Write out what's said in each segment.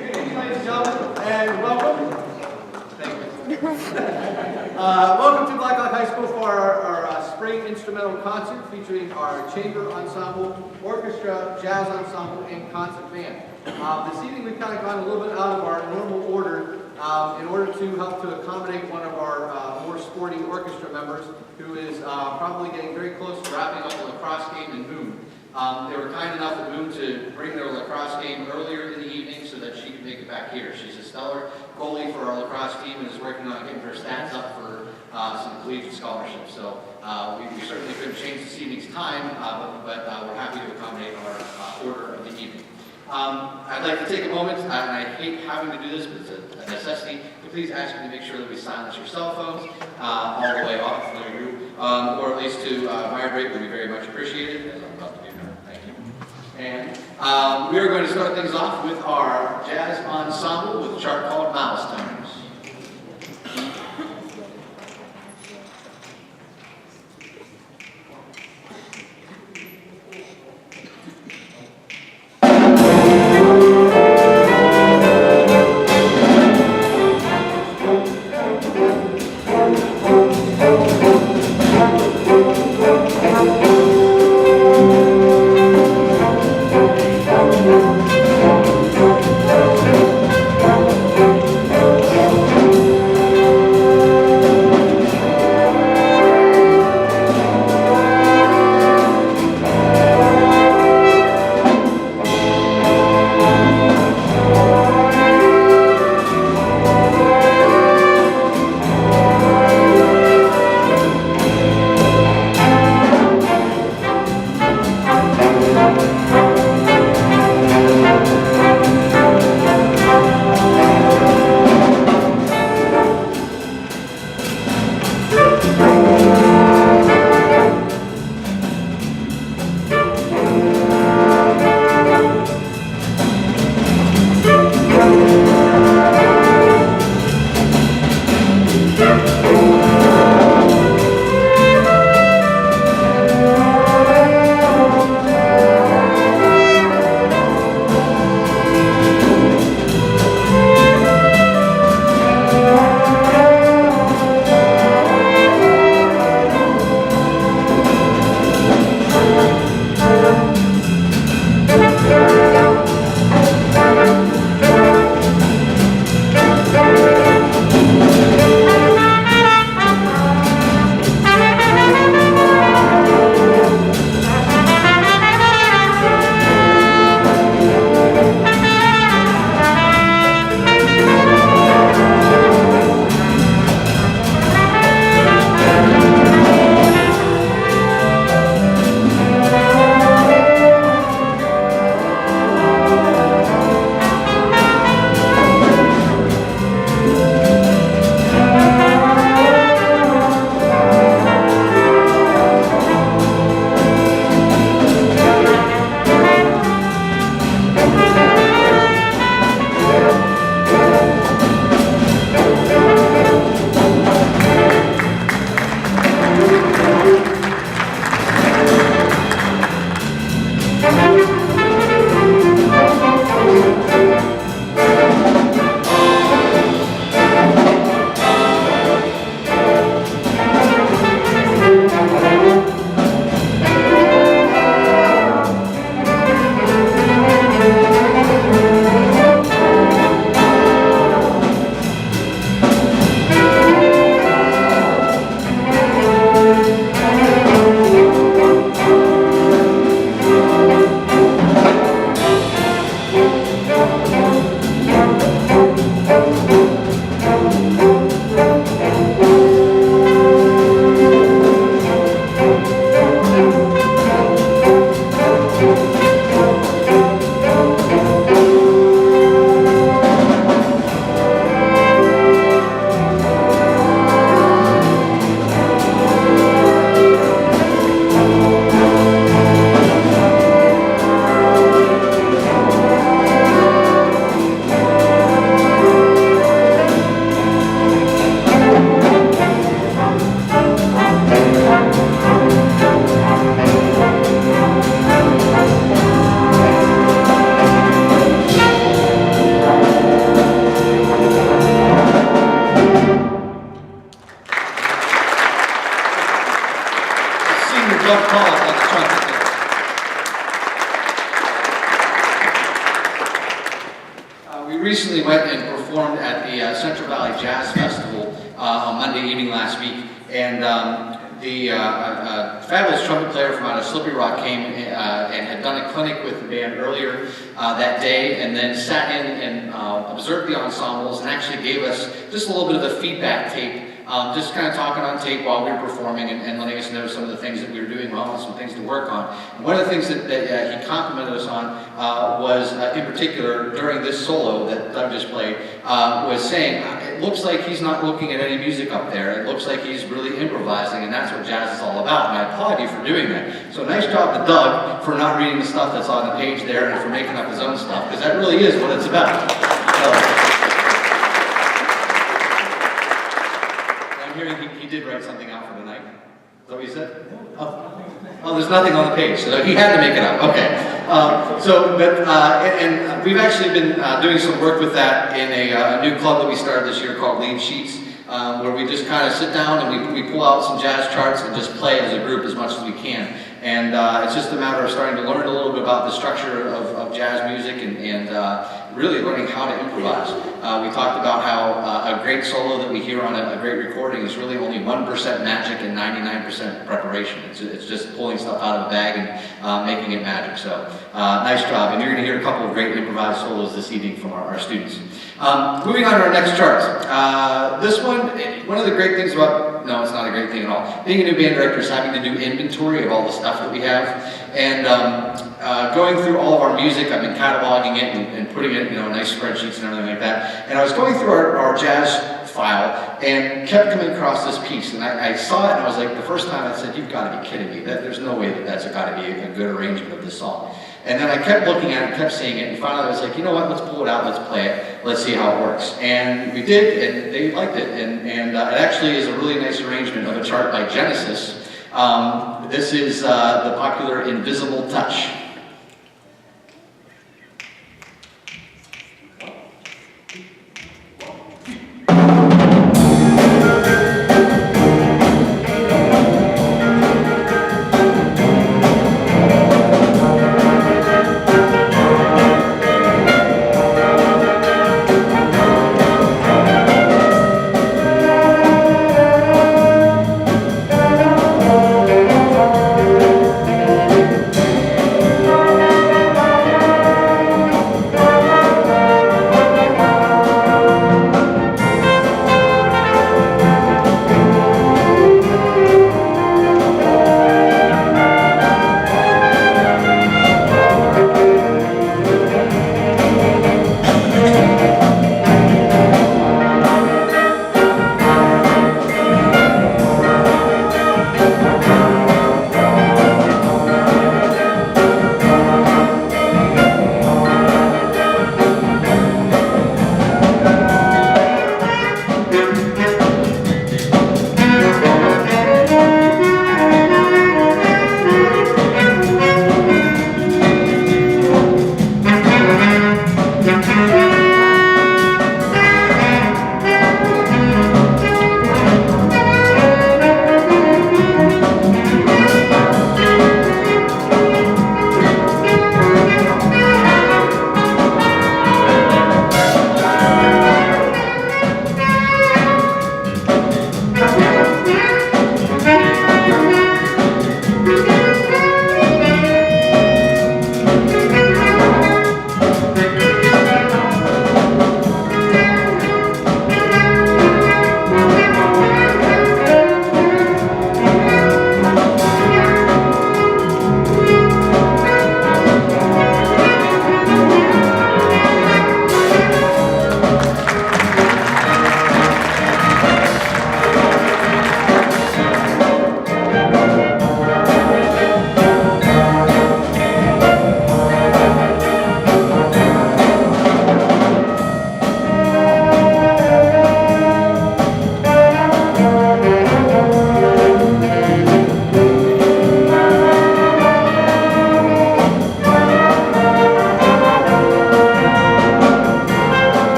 Good evening, ladies and gentlemen, and welcome. Thank you. Welcome to Blackhawk High School for our spring instrumental concert featuring our chamber ensemble, orchestra, jazz ensemble, and concert band. This evening we've kind of gone a little bit out of our normal order in order to help to accommodate one of our more sporty orchestra members who is probably getting very close to wrapping up a lacrosse game in noon. They were kind enough at noon to bring their lacrosse game earlier in the evening so that she could make it back here. She's a stellar goalie for our lacrosse team and is working on getting her stats up for some collegiate scholarships. So we certainly couldn't change this evening's time, but we're happy to accommodate our order of the evening. I'd like to take a moment, and I hate having to do this, but it's a necessity, to please ask you to make sure that we silence your cell phones all the way off, or at least to vibrate would be very much appreciated, as I'm about to do now. Thank you. And we are going to start things off with our jazz ensemble with a chart called Milestones. recently went and performed at the Central Valley Jazz Festival on Monday evening last week, and the fabulous trumpet player from out of Slippery Rock came and had done a clinic with the band earlier that day, and then sat in and observed the ensembles and actually gave us just a little bit of a feedback tape, just kind of talking on tape while we were performing and letting us know some of the things that we were doing well and some things to work on. And one of the things that he complimented us on was, in particular, during this solo that Doug just played, was saying, it looks like he's not looking at any music up there. It looks like he's really improvising, and that's what jazz is all about, and I applaud you for doing that. So nice job to Doug for not reading the stuff that's on the page there and for making up his own stuff, because that really is what it's about. I'm hearing he did write something out for tonight. Is that what you said? Oh, there's nothing on the page, so he had to make it up. Okay. And we've actually been doing some work with that in a new club that we started this year called Lead Sheets, where we just kind of sit down and we pull out some jazz charts and just play as a group as much as we can. And it's just a matter of starting to learn a little bit about the structure of jazz music and really learning how to improvise. We talked about how a great solo that we hear on a great recording is really only 1% magic and 99% preparation. It's just pulling stuff out of a bag and making it magic. So nice job. And you're going to hear a couple of great improvised solos this evening from our students. Moving on to our next chart. This one of the great things about, no, it's not a great thing at all. Being a new band director is having to do inventory of all the stuff that we have. And going through all of our music, I've been cataloging it and putting it in nice spreadsheets and everything like that. And I was going through our jazz file and kept coming across this piece. And I saw it and I was like, the first time I said, you've got to be kidding me. There's no way that's got to be a good arrangement of this song. And then I kept looking at it, kept seeing it, and finally I was like, you know what, let's pull it out, let's play it, let's see how it works. And we did, and they liked it. And it actually is a really nice arrangement of a chart by Genesis. This is the popular Invisible Touch.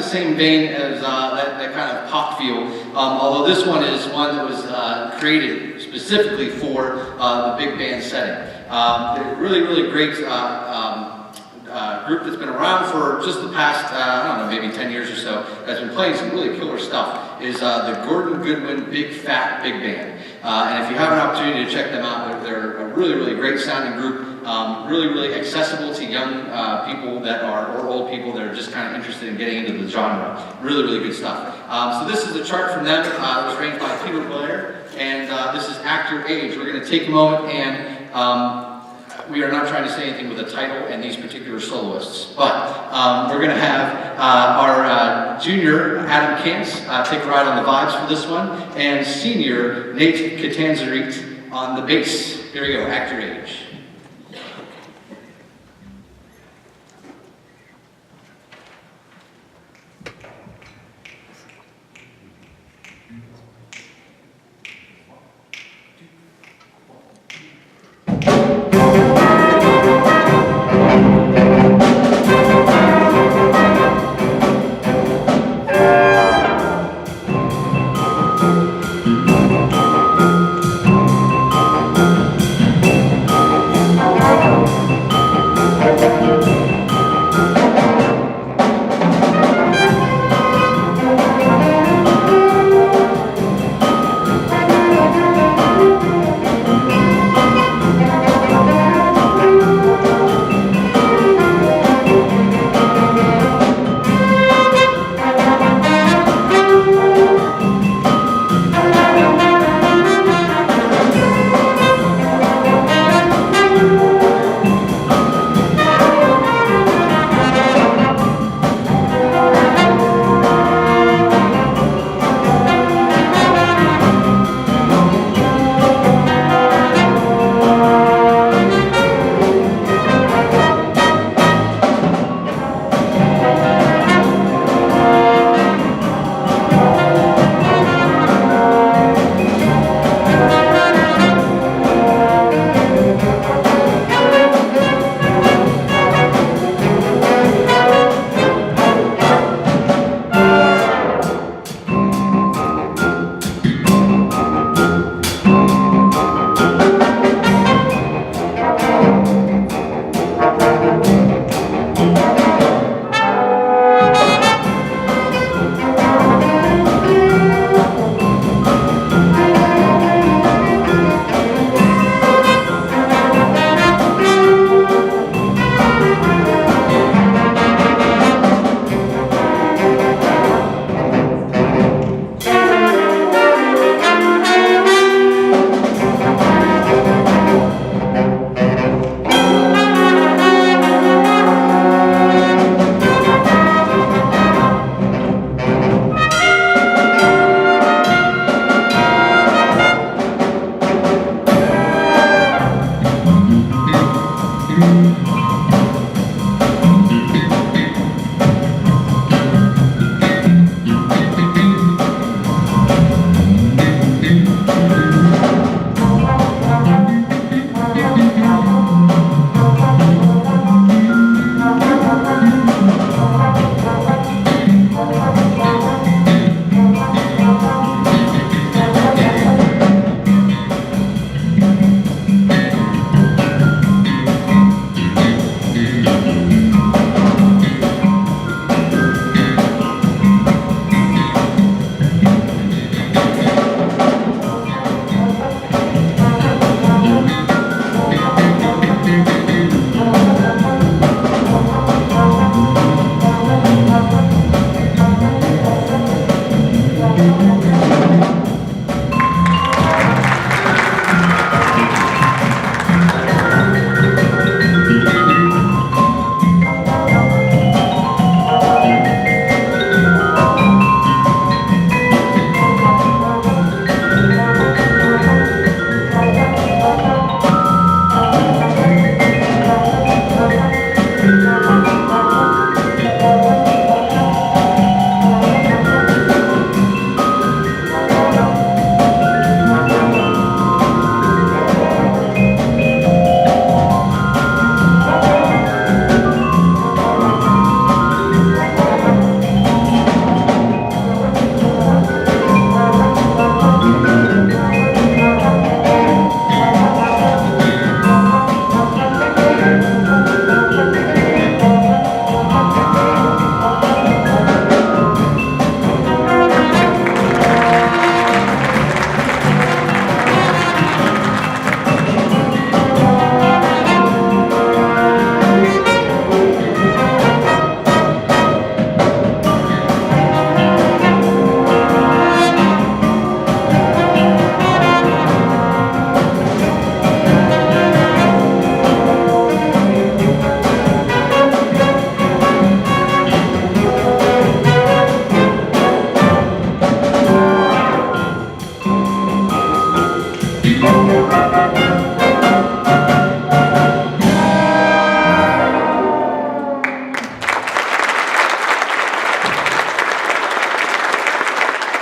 same vein as that kind of pop feel, although this one is one that was created specifically for the big band setting. They're really, really great group that's been around for just the past, I don't know, maybe 10 years or so, has been playing some really killer stuff, is the Gordon Goodwin Big Fat Big Band. And if you have an opportunity to check them out, they're a really, really great sounding group, really, really accessible to young people that are, or old people that are just kind of interested in getting into the genre. Really, really good stuff. So this is a chart from them. It was arranged by Peter Blair, and this is Actor Age. We're going to take a moment and we are not trying to say anything with a title and these particular soloists, but we're going to have our junior, Adam Kantz, take a ride on the vibes for this one, and senior, Nate Catanzarit on the bass. Here we go, Actor Age.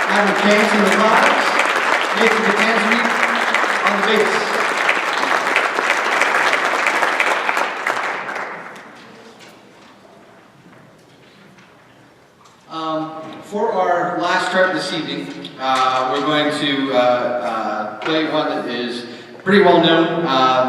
Adam James in the class, Nathan Gatanzari on the bass. For our last start this evening, we're going to play one that is pretty well known.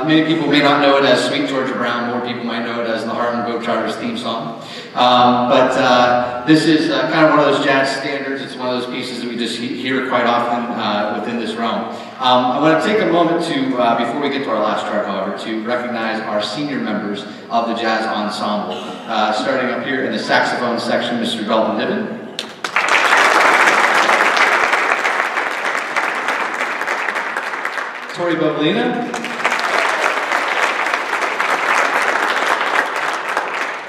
Many people may not know it as Sweet Georgia Brown. More people might know it as the Harlem Globetrotters theme song. But this is kind of one of those jazz standards. It's one of those pieces that we just hear quite often within this realm. I want to take a moment to, before we get to our last chart, however, to recognize our senior members of the jazz ensemble. Starting up here in the saxophone section, Mr. Dalton Niven. Tori Bovalina.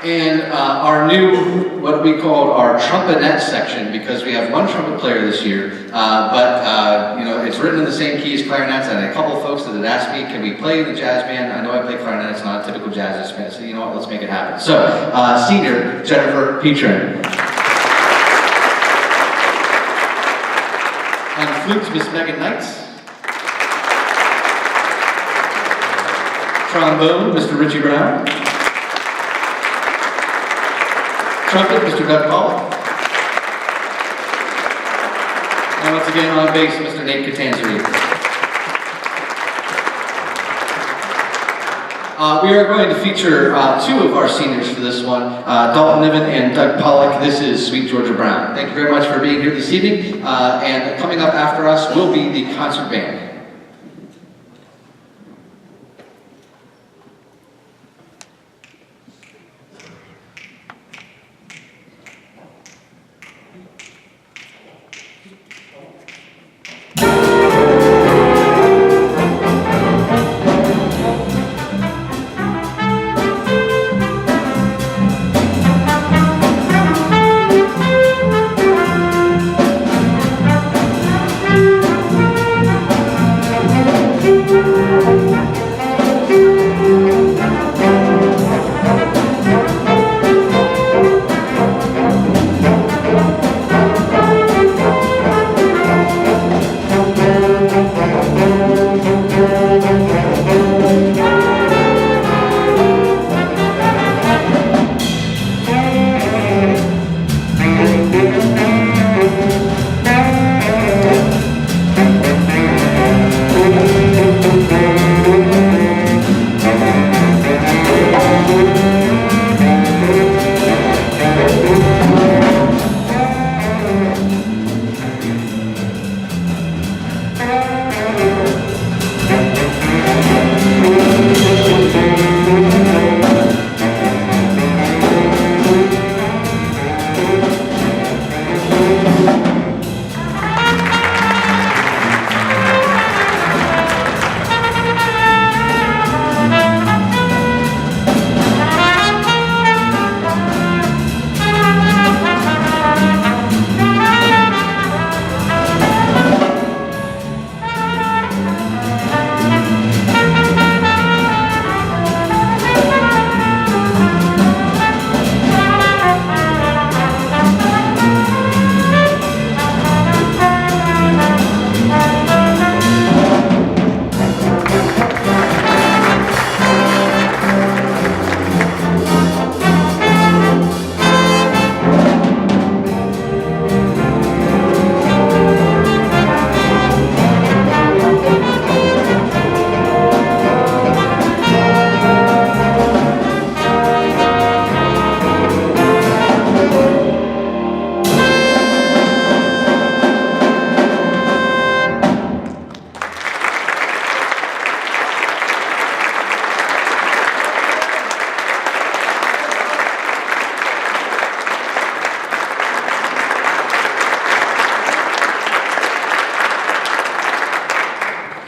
And our new, what we call our trumpetette section, because we have one trumpet player this year, but you know, it's written in the same key as clarinets, and a couple of folks that had asked me, can we play the jazz band? I know I play clarinet, it's not a typical jazz band, so you know what, let's make it happen. So, senior, Jennifer Petrin. On flute, Miss Megan Knights. Trombone, Mr. Richie Brown. Trumpet, Mr. Doug Pollock. And once again on bass, Mr. Nate Catanzari. We are going to feature two of our seniors for this one, Dalton Niven and Doug Pollock. This is Sweet Georgia Brown. Thank you very much for being here this evening. And coming up after us will be the concert band.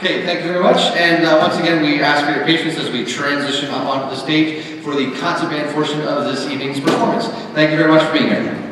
Okay, thank you very much. And once again, we ask for your patience as we transition up onto the stage for the concert band portion of this evening's performance. Thank you very much for being here.